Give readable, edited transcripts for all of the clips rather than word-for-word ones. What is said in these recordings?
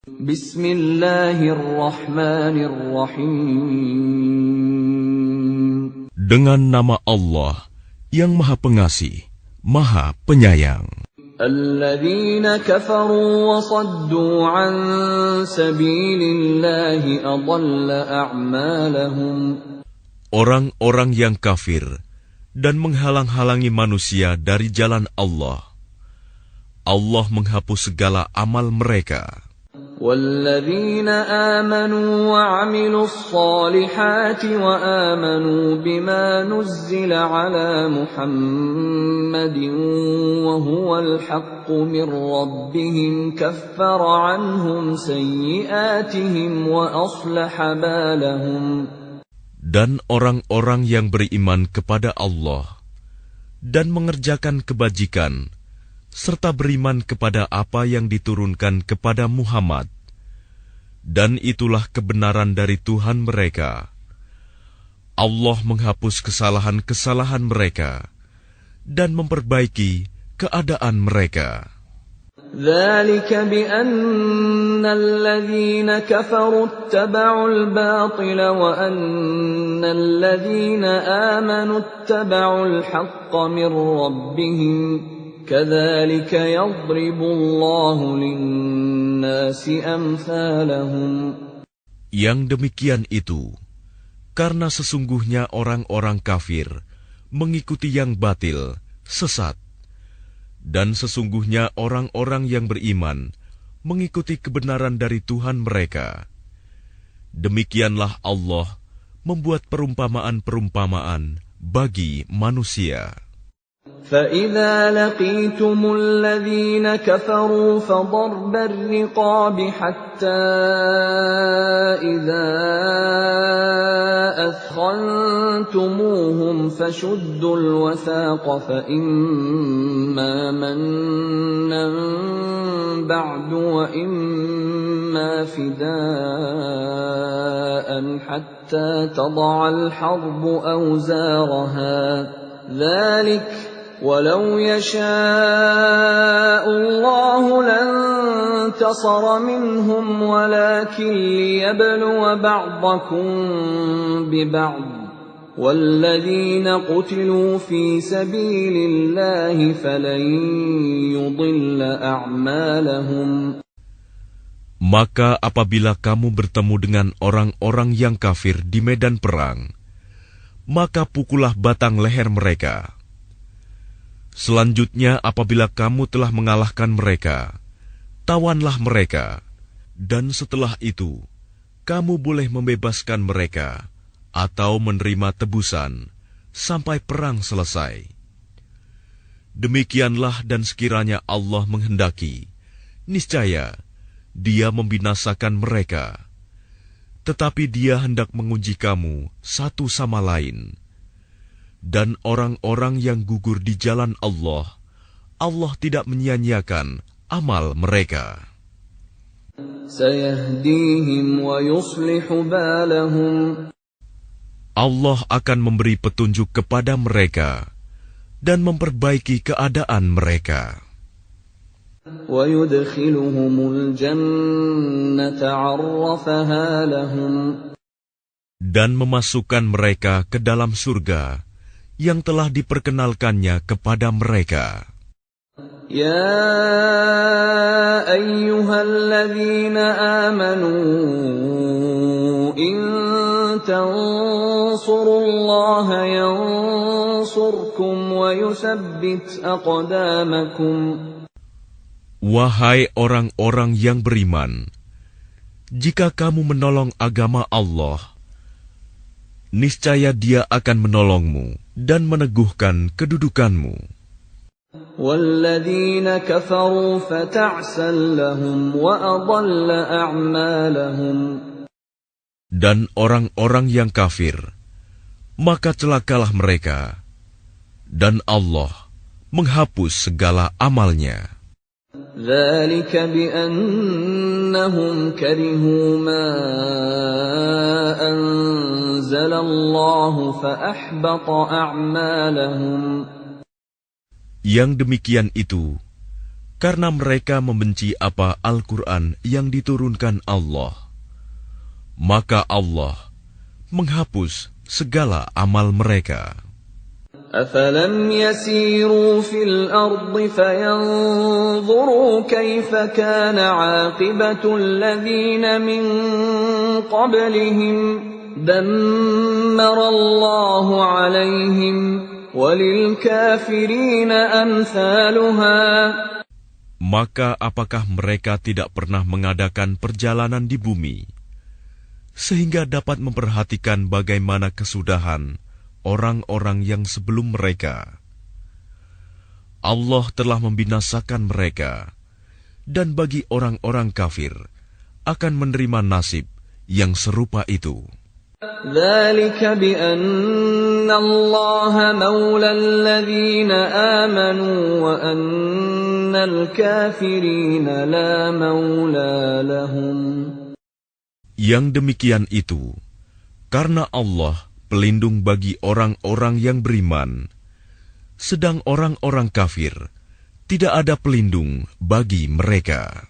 Bismillahirrahmanirrahim. Dengan nama Allah yang Maha Pengasih, Maha Penyayang. Alladzina kafaru wa saddu an sabilillahi adalla a'malahum. Orang-orang yang kafir dan menghalang-halangi manusia dari jalan Allah, Allah menghapus segala amal mereka. وَالَّذِينَ آمَنُوا وَعَمِلُوا الصَّالِحَاتِ وَآمَنُوا بِمَا نُزِّلَ عَلَى مُحَمَّدٍ وَهُوَ الْحَقُّ مِنْ رَبِّهِمْ كَفَّرَ عَنْهُمْ سَيِّئَاتِهِمْ وَأَصْلَحَ بَالَهُمْ. Dan orang-orang yang beriman kepada Allah dan mengerjakan kebajikan, serta beriman kepada apa yang diturunkan kepada Muhammad, dan itulah kebenaran dari Tuhan mereka. Allah menghapus kesalahan-kesalahan mereka dan memperbaiki keadaan mereka. ذلك بأن الذين كفروا اتبعوا الباطل وأن الذين آمنوا اتبعوا الحق من ربهم كذلك يضرب الله للناس أمثالهم. Yang demikian itu karena sesungguhnya orang-orang kafir mengikuti yang batil, sesat. Dan sesungguhnya orang-orang yang beriman mengikuti kebenaran dari Tuhan mereka. Demikianlah Allah membuat perumpamaan-perumpamaan bagi manusia. فَإِذَا لَقِيتُمُ الَّذِينَ كَفَرُوا فَضَرْبَ الرِّقَابِ حَتَّى إِذَا أَثْخَنْتُمُوهُمْ فَشُدُّوا الْوَثَاقَ فَإِمَّا مَنًّا بَعْدُ وَإِمَّا فِدَاءً حَتَّى تَضَعَ الْحَرْبُ أَوْزَارَهَا ذَلِكَ وَلَوْ يَشَاءُ اللَّهُ لَانتَصَرَ مِنْهُمْ وَلَكِنْ لِيَبْلُوَ بَعْضَكُمْ بِبَعْضٍ وَالَّذِينَ قُتِلُوا فِي سَبِيلِ اللَّهِ فَلَنْ يُضِلَّ أَعْمَالَهُمْ. Maka apabila kamu bertemu dengan orang-orang yang kafir di medan perang, maka pukullah batang leher mereka. Selanjutnya apabila kamu telah mengalahkan mereka, tawanlah mereka, dan setelah itu, kamu boleh membebaskan mereka, atau menerima tebusan, sampai perang selesai. Demikianlah dan sekiranya Allah menghendaki, niscaya Dia membinasakan mereka. Tetapi Dia hendak menguji kamu satu sama lain. Dan orang-orang yang gugur di jalan Allah, Allah tidak menyia-nyiakan amal mereka. سَيَهْدِيهِمْ وَيُصْلِحُ بَالَهُمْ. Allah akan memberi petunjuk kepada mereka dan memperbaiki keadaan mereka. وَيُدْخِلُهُمُ الْجَنَّةَ عَرَّفَهَا لَهُمْ. Dan memasukkan mereka ke dalam surga yang telah diperkenalkannya kepada mereka. يَا أَيُّهَا الَّذِينَ آمَنُوا إِن تَنصُرُوا اللَّهَ يَنصُرْكُمْ وَيُثَبِّتْ أَقْدَامَكُمْ. Wahai orang-orang yang beriman, jika kamu menolong agama Allah, niscaya Dia akan menolongmu dan meneguhkan kedudukanmu. وَالَّذِينَ كَفَرُوا فَتَعْسًا لَهُمْ وَأَضَلَّ أَعْمَالَهُمْ. Dan orang-orang yang kafir, maka celakalah mereka, dan Allah menghapus segala amalnya. ذَلِكَ بِأَنَّهُمْ كَرِهُوا مَا أَنزَلَ اللَّهُ karena mereka membenci apa Al-Quran yang diturunkan Allah. Maka Allah menghapus segala amal mereka. أفلم يسيروا في الأرض فينظروا كيف كان عاقبة الذين من قبلهم دمر الله عليهم وللكافرين أمثالها. Maka apakah mereka tidak pernah mengadakan perjalanan di bumi, sehingga dapat memperhatikan bagaimana kesudahan orang-orang yang sebelum mereka? Allah telah membinasakan mereka, dan bagi orang-orang kafir akan menerima nasib yang serupa itu. ذلك بأن الله مولى الذين آمنوا وأن الكافرين لا مولى لهم. Yang demikian itu karena Allah pelindung bagi orang-orang yang beriman, sedang orang-orang kafir tidak ada pelindung bagi mereka.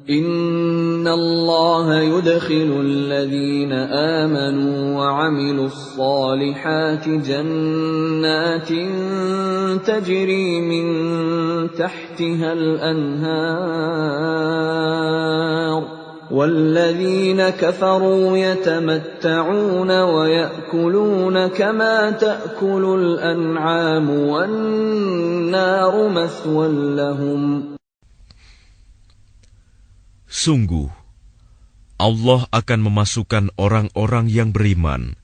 Inna Allah yudkhilu alladhina amanu wa 'amilus salihati jannatin tajri min tahtiha al-anhar. والذين كفروا يتمتعون ويأكلون كما تأكل الأنعام والنار مثوى لهم. Sungguh, Allah akan memasukkan orang-orang yang beriman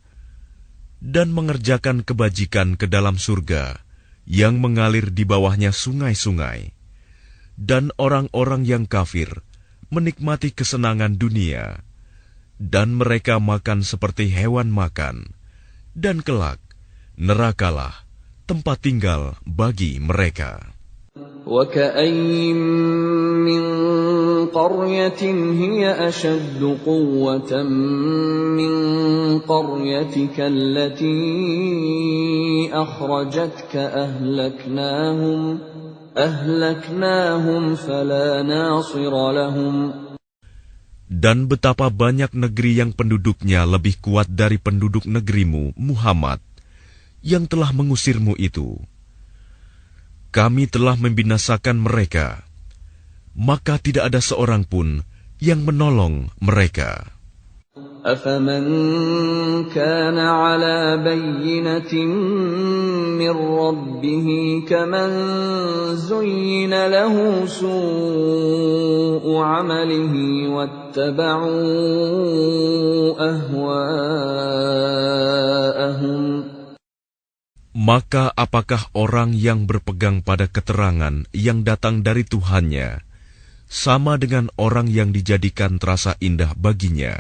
dan mengerjakan kebajikan ke dalam surga yang mengalir di bawahnya sungai-sungai, dan orang-orang yang kafir menikmati kesenangan dunia, dan mereka makan seperti hewan makan, dan kelak nerakalah tempat tinggal bagi mereka. وَكَأَيِّن مِّن قَرْيَةٍ هِيَ أَشَدُّ قُوَّةً مِّن قَرْيَتِكَ الَّتِي أَخْرَجَتْكَ أهلكناهم فلا ناصر لهم. Dan betapa banyak negeri yang penduduknya lebih kuat dari penduduk negerimu, Muhammad, yang telah mengusirmu itu. Kami telah membinasakan mereka, maka tidak ada seorang pun yang menolong mereka. أَفَمَنْ كَانَ عَلَى بَيِّنَةٍ مِّن رَّبِّهِ كَمَنْ زُيِّنَ لَهُ سُوءُ عَمَلِهِ وَاتَّبَعُوا أَهْوَاءَهُمْ. Maka apakah orang yang berpegang pada keterangan yang datang dari Tuhannya sama dengan orang yang dijadikan terasa indah baginya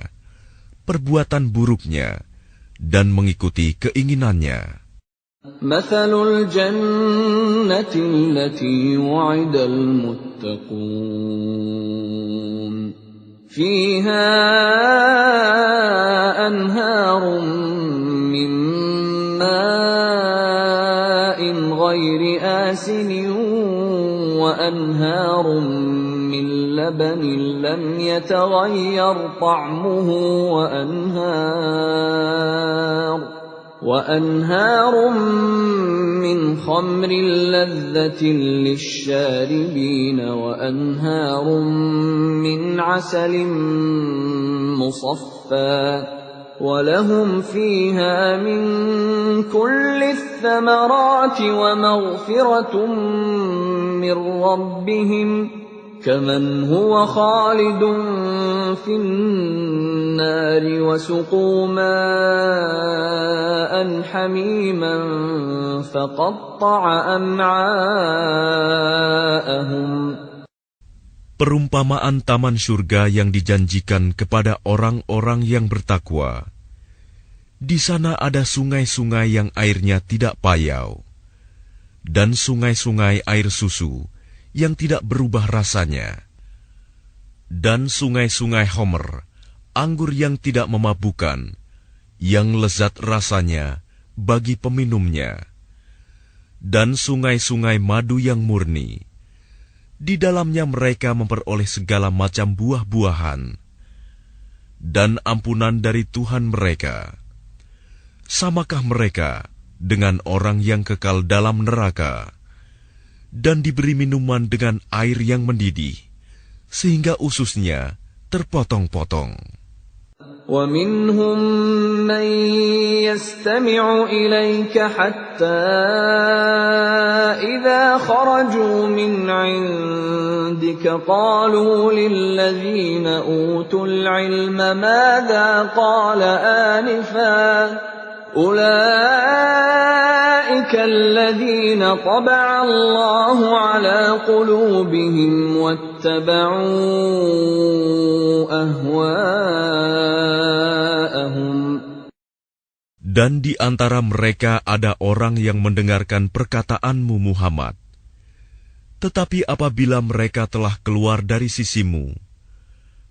perbuatan buruknya dan mengikuti keinginannya? مثل الجنة التي وعد المتقون فيها أنهار من ماء غير آسن وأنهار من لبن لم يتغير طعمه وأنهار من خمر لذة للشاربين وأنهار من عسل مصفى ولهم فيها من كل الثمرات ومغفرة من ربهم كمن هو خالد في النار وسقوا ماء حميما فقطع أمعاءهم. Perumpamaan taman surga yang dijanjikan kepada orang-orang yang bertakwa. Di sana ada sungai-sungai yang airnya tidak payau, dan sungai-sungai air susu yang tidak berubah rasanya, dan sungai-sungai homer, anggur yang tidak memabukkan, yang lezat rasanya bagi peminumnya, dan sungai-sungai madu yang murni, Di dalamnya mereka memperoleh segala macam buah-buahan dan ampunan dari Tuhan mereka. Samakah mereka dengan orang yang kekal dalam neraka dan diberi minuman dengan air yang mendidih, sehingga ususnya terpotong-potong? وَمِنْهُمْ مَنْ يَسْتَمِعُ إِلَيْكَ حَتَّى إِذَا خَرَجُوا مِنْ عِنْدِكَ قَالُوا لِلَّذِينَ أُوتُوا الْعِلْمَ مَاذَا قَالَ آنِفًا أُولَئِكَ الَّذِينَ طَبَعَ اللَّهُ عَلَى قُلُوبِهِمْ وَاتَّبَعُوا أَهْوَاءَهُمْ. Dan di antara mereka ada orang yang mendengarkan perkataanmu Muhammad. Tetapi apabila mereka telah keluar dari sisimu,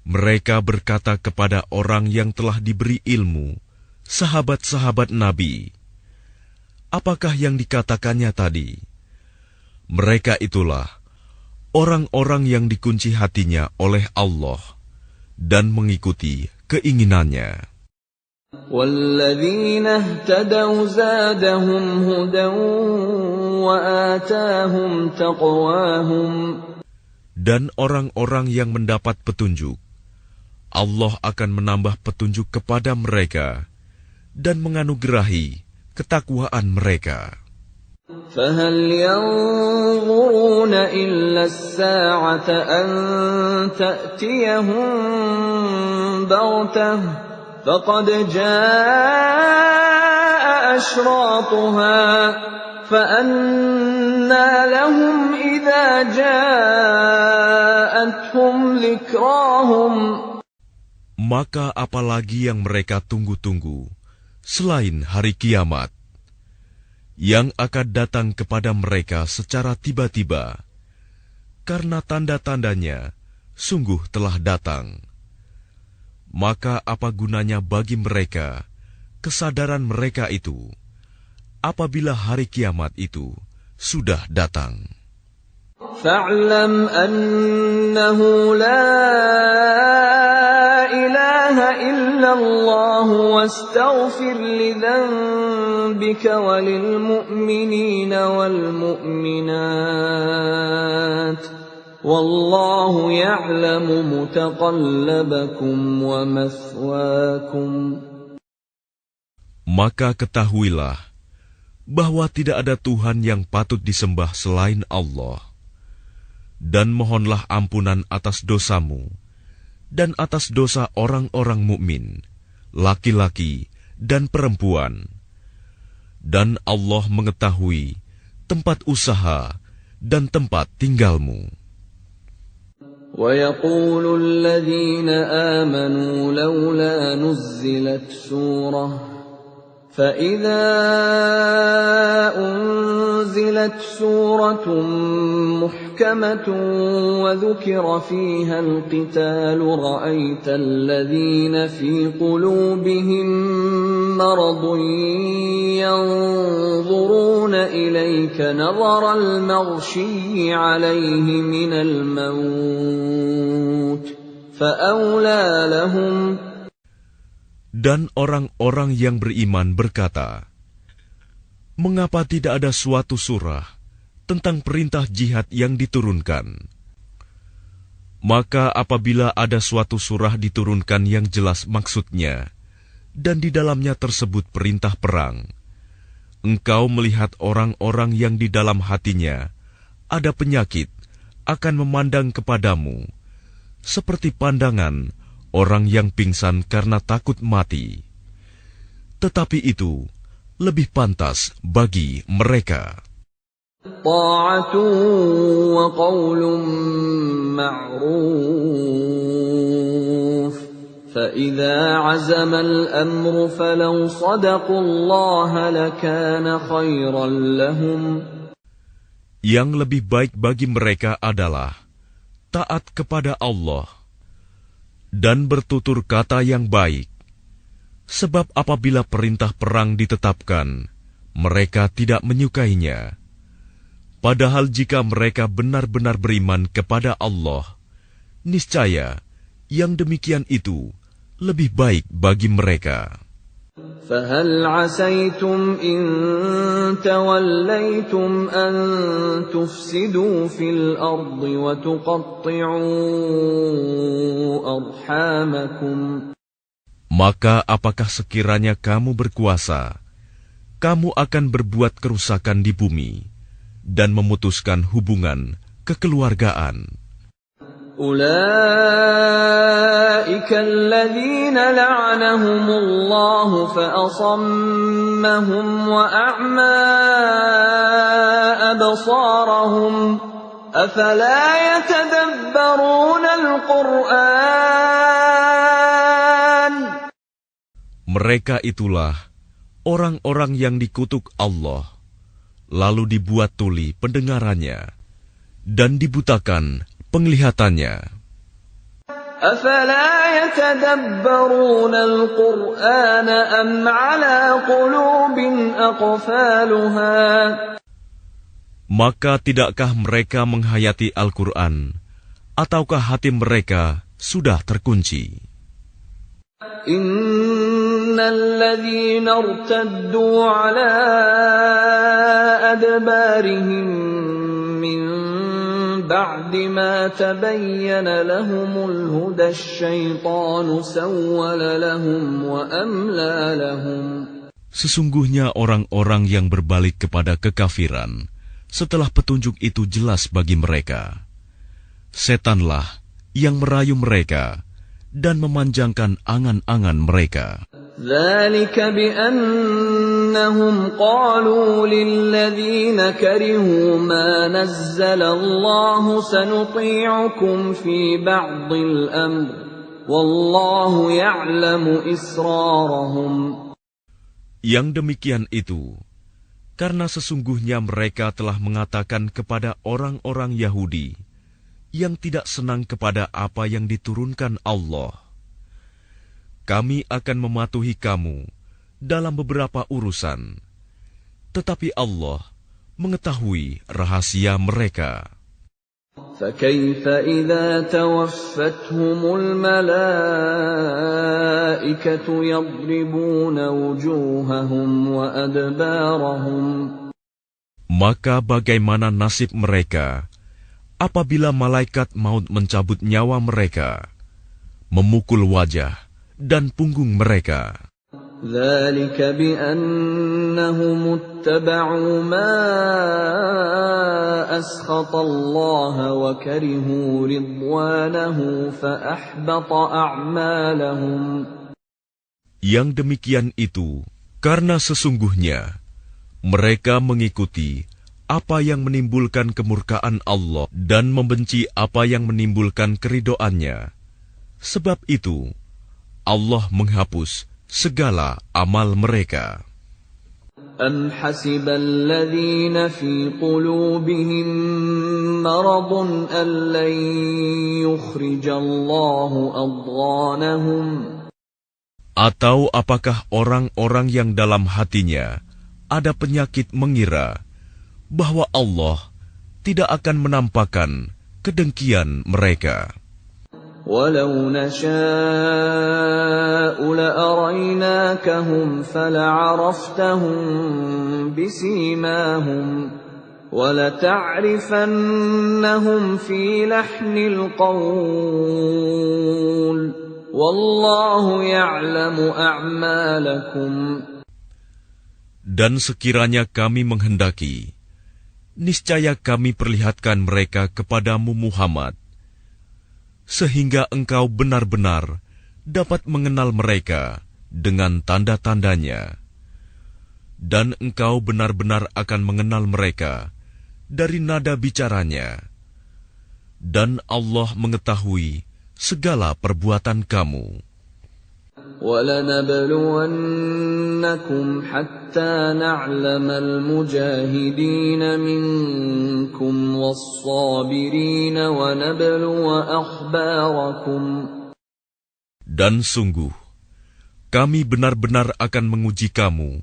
mereka berkata kepada orang yang telah diberi ilmu, sahabat-sahabat Nabi, apakah yang dikatakannya tadi? Mereka itulah orang-orang yang dikunci hatinya oleh Allah dan mengikuti keinginannya. وَالَّذِينَ اهْتَدَوْا زَادَهُمْ هُدًى وَآتَاهُمْ تَقْوَاهُمْ. Dan orang-orang yang mendapat petunjuk, Allah akan menambah petunjuk kepada mereka dan menganugerahi ketakwaan mereka. فَهَلْ يَنظُرُونَ إِلَّا السَّاعَةَ أَن تَأْتِيَهُم بَغْتَةً فَقَدْ جَاءَ أَشْرَاطُهَا فَأَنَّى لَهُمْ إِذَا جَاءَتْهُمْ ذِكْرَاهُمْ. Maka apalagi yang mereka tunggu-tunggu selain hari kiamat, yang akan datang kepada mereka secara tiba-tiba, karena tanda-tandanya sungguh telah datang. Maka apa gunanya bagi mereka kesadaran mereka itu apabila hari kiamat itu sudah datang? فَاعْلَمْ أَنَّهُ لَا إِلَهَ إِلَّا اللَّهُ وَاسْتَغْفِرْ لِذَنبِكَ وَلِلْمُؤْمِنِينَ وَالْمُؤْمِنَاتِ وَاللَّهُ يَعْلَمُ مُتَقَلَّبَكُمْ وَمَثْوَاكُمْ. Maka ketahuilah bahwa tidak ada Tuhan yang patut disembah selain Allah. Dan mohonlah ampunan atas dosamu dan atas dosa orang-orang mukmin, laki-laki dan perempuan. Dan Allah mengetahui tempat usaha dan tempat tinggalmu. وَيَقُولُ الَّذِينَ آمَنُوا لَوْلَا نُزِّلَتْ سُورَةٌ فَإِذَا أُنزِلَتْ سُورَةٌ مُحْكَمَةٌ وَذُكِرَ فِيهَا الْقِتَالُ رَأَيْتَ الَّذِينَ فِي قُلُوبِهِم مَّرَضٌ يَنظُرُونَ إِلَيْكَ نَظَرَ الْمَغْشِيِّ عَلَيْهِ مِنَ الْمَوْتِ فَأَوْلَىٰ لَهُمْ. Dan orang-orang yang beriman berkata, mengapa tidak ada suatu surah tentang perintah jihad yang diturunkan? Maka apabila ada suatu surah diturunkan yang jelas maksudnya, dan di dalamnya tersebut perintah perang, engkau melihat orang-orang yang di dalam hatinya ada penyakit akan memandang kepadamu, seperti pandangan orang yang pingsan karena takut mati. Tetapi itu lebih pantas bagi mereka. Ta'atun wa qawlun ma'ruf. Fa'idha 'azama al-amru falaw sadaqu Allah lakana khairan lahum. Yang lebih baik bagi mereka adalah taat kepada Allah dan bertutur kata yang baik. Sebab apabila perintah perang ditetapkan, mereka tidak menyukainya. Padahal jika mereka benar-benar beriman kepada Allah, niscaya yang demikian itu lebih baik bagi mereka. فَهَلْ عَسَيْتُمْ إِن تَوَلَّيْتُمْ أَن تُفْسِدُوا فِي الْأَرْضِ وَتُقَطِّعُوا أَرْحَامَكُمْ. Maka apakah sekiranya kamu berkuasa, kamu akan berbuat kerusakan di bumi dan memutuskan hubungan kekeluargaan. أُولَئِكَ الَّذِينَ لَعَنَهُمُ اللَّهُ فَأَصَمَّهُمْ وَأَعْمَى أَبْصَارَهُمْ أَفَلَا يَتَدَبَّرُونَ الْقُرْآنَ. Mereka itulah orang-orang yang dikutuk Allah, lalu dibuat tuli pendengarannya dan dibutakan penglihatannya. أَفَلَا يَتَدَبَّرُونَ الْقُرْآنَ أَمْ عَلَى قُلُوبٍ أَقْفَالُهَا. Maka tidakkah mereka menghayati Al-Quran, ataukah hati mereka sudah terkunci? إِنَّ الَّذِينَ ارْتَدُّوا عَلَى أَدْبَارِهِمْ مِنْ بَعْدِ مَا تَبَيَّنَ لَهُمُ الْهُدَى الشَّيْطَانُ سَوَّلَ لَهُمْ وَأَمْلَى لَهُمْ. Sesungguhnya orang-orang yang berbalik kepada kekafiran setelah petunjuk itu jelas bagi mereka, setanlah yang merayu mereka dan memanjangkan angan-angan mereka. ذَلِكَ بِأَنَّهُمْ قَالُوا لِلَّذِينَ كَرِهُوا مَا نَزَّلَ اللَّهُ سَنُطِيعُكُمْ فِي بَعْضِ الْأَمْرِ وَاللَّهُ يَعْلَمُ إِسْرَارَهُمْ. Yang demikian itu, karena sesungguhnya mereka telah mengatakan kepada orang-orang Yahudi yang tidak senang kepada apa yang diturunkan Allah, kami akan mematuhi kamu dalam beberapa urusan, tetapi Allah mengetahui rahasia mereka. فَكَيْفَ إِذَا تَوَفَّتْهُمُ الْمَلَائِكَةُ يَضْرِبُونَ وُجُوهَهُمْ وَأَدْبَارَهُمْ. Maka bagaimana nasib mereka apabila malaikat maut mencabut nyawa mereka, memukul wajah dan punggung mereka? ذَلِكَ بِأَنَّهُمُ اتَّبَعُوا مَا أَسْخَطَ اللَّهَ وَكَرِهُوا رِضْوَانَهُ فَأَحْبَطَ أَعْمَالَهُمْ. Yang demikian itu karena sesungguhnya mereka mengikuti apa yang menimbulkan kemurkaan Allah dan membenci apa yang menimbulkan keridhoannya. Sebab itu Allah menghapus segala amal mereka. أَمْ حَسِبَ الَّذِينَ فِي قُلُوبِهِم مَّرَضٌ أَن لَّن يُخْرِجَ اللَّهُ أَضْغَانَهُمْ. Atau apakah orang-orang yang dalam hatinya ada penyakit mengira bahwa Allah tidak akan menampakkan kedengkian mereka? وَلَوْ نَشَاءُ لَأَرَيْنَاكَهُمْ فَلَعَرَفْتَهُم بِسِيمَاهُمْ وَلَتَعْرِفَنَّهُمْ فِي لَحْنِ الْقَوْلِ وَاللَّهُ يَعْلَمُ أَعْمَالَكُمْ. Dan sekiranya kami menghendaki, niscaya kami perlihatkan mereka kepadamu Muhammad, sehingga engkau benar-benar dapat mengenal mereka dengan tanda-tandanya. Dan engkau benar-benar akan mengenal mereka dari nada bicaranya. Dan Allah mengetahui segala perbuatan kamu. وَلَنَبْلُوَنَّكُمْ حَتَّى نَعْلَمَ الْمُجَاهِدِينَ مِنكُمْ وَالصَّابِرِينَ وَنَبْلُوَ أَخْبَارَكُمْ. Dan sungguh, kami benar-benar akan menguji kamu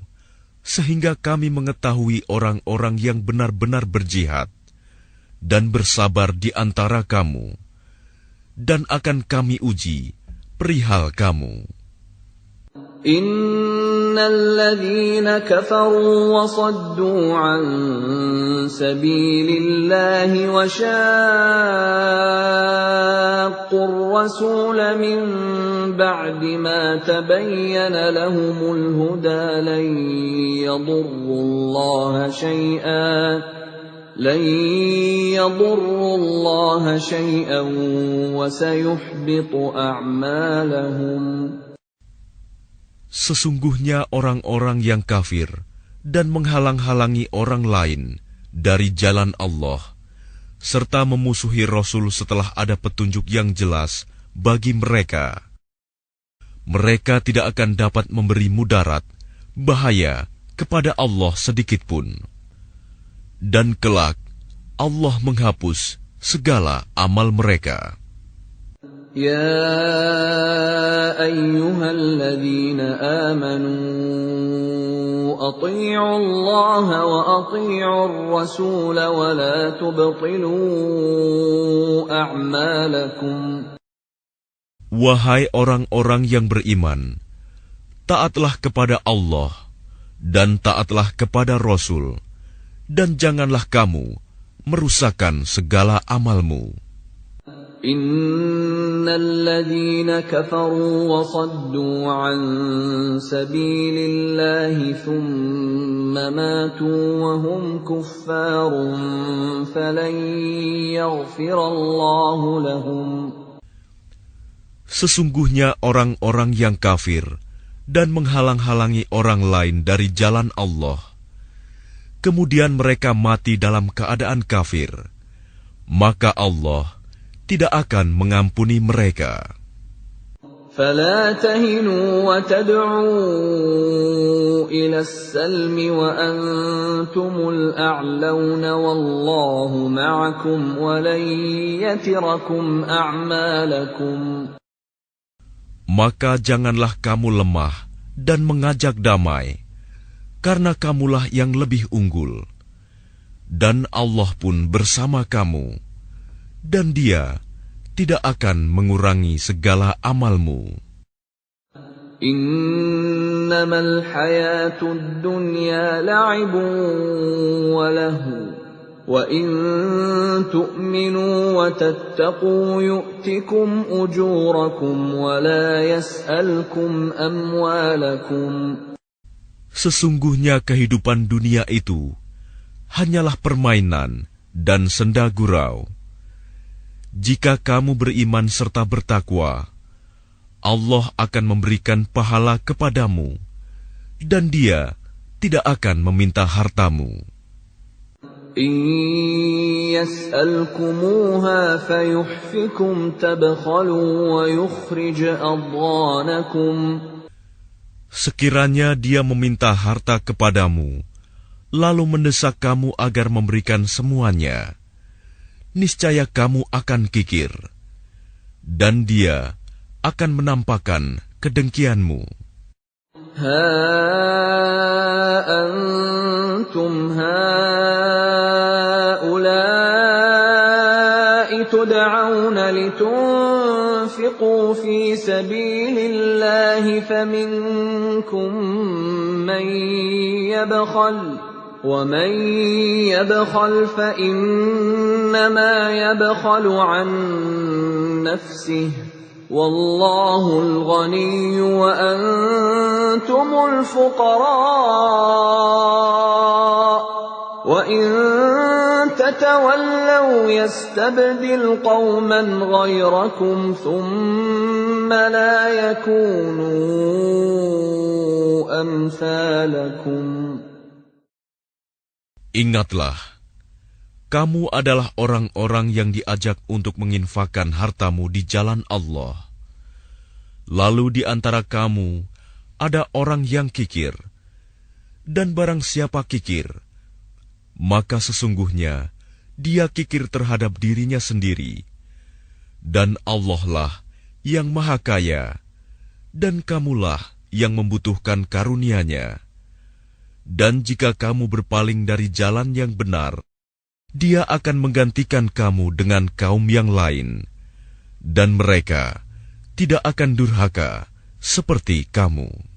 sehingga kami mengetahui orang-orang yang benar-benar berjihad dan bersabar di antara kamu, dan akan kami uji perihal kamu. Innal ladzina kafaru wa saddu an sabilillahi wa shaqqur rasula min ba'di ma tabayyana lahumul huda lan yadurrullaha shay'an wa sayuhbitu a'malahum. Sesungguhnya orang-orang yang kafir dan menghalang-halangi orang lain dari jalan Allah, serta memusuhi Rasul setelah ada petunjuk yang jelas bagi mereka, mereka tidak akan dapat memberi mudarat, bahaya kepada Allah sedikitpun. Dan kelak, Allah menghapus segala amal mereka. يا أيها الذين آمنوا أطيعوا الله وأطيعوا الرسول ولا تبطلوا أعمالكم. Wahai orang-orang yang beriman, taatlah kepada Allah dan taatlah kepada Rasul, dan janganlah kamu merusakkan segala amalmu. Innal ladzina kafaru wa saddu an sabilillahi thumma matu wa hum kuffarun falan yaghfirallahu lahum. Sesungguhnya orang-orang yang kafir dan menghalang-halangi orang lain dari jalan Allah, kemudian mereka mati dalam keadaan kafir, maka Allah tidak akan mengampuni mereka. فَلَا تَهِنُوا وَتَدْعُوا إِلَى السَّلْمِ وَأَنْتُمُ الْأَعْلَوْنَ وَاللَّهُ مَعَكُمْ وَلَنْ يَتِرَكُمْ أَعْمَالَكُمْ. Maka janganlah kamu lemah dan mengajak damai, karena kamulah yang lebih unggul, dan Allah pun bersama kamu, dan Dia tidak akan mengurangi segala amalmu. Innamal hayatud dunya la'ibun wa lahu wa in tu'minu wa tattaqu yu'tikum ujurakum wa la yas'alkum amwalakum. Sesungguhnya kehidupan dunia itu hanyalah permainan dan senda gurau. Jika kamu beriman serta bertakwa, Allah akan memberikan pahala kepadamu, dan Dia tidak akan meminta hartamu. In yas'alkumuha fayuhfikum tabkhalu wa yukhrij adghanakum. Sekiranya Dia meminta harta kepadamu, lalu mendesak kamu agar memberikan semuanya, niscaya kamu akan kikir, dan Dia akan menampakkan kedengkianmu. Ha antum haula'i tud'auna litunfiqu fi sabilillahi faminkum man yabkhal وَمَنْ يَبْخَلْ فَإِنَّمَا يَبْخَلُ عَنْ نَفْسِهِ وَاللَّهُ الْغَنِيُّ وَأَنْتُمُ الْفُقَرَاءُ وَإِنْ تَتَوَلَّوْا يَسْتَبْدِلْ قَوْمًا غَيْرَكُمْ ثُمَّ لَا يَكُونُوا أَمْثَالَكُمْ. Ingatlah, kamu adalah orang-orang yang diajak untuk menginfakkan hartamu di jalan Allah. Lalu di antara kamu ada orang yang kikir, dan barang siapa kikir, maka sesungguhnya dia kikir terhadap dirinya sendiri, dan Allah lah yang Maha Kaya, dan kamulah yang membutuhkan karunia-Nya. Dan jika kamu berpaling dari jalan yang benar, Dia akan menggantikan kamu dengan kaum yang lain, dan mereka tidak akan durhaka seperti kamu.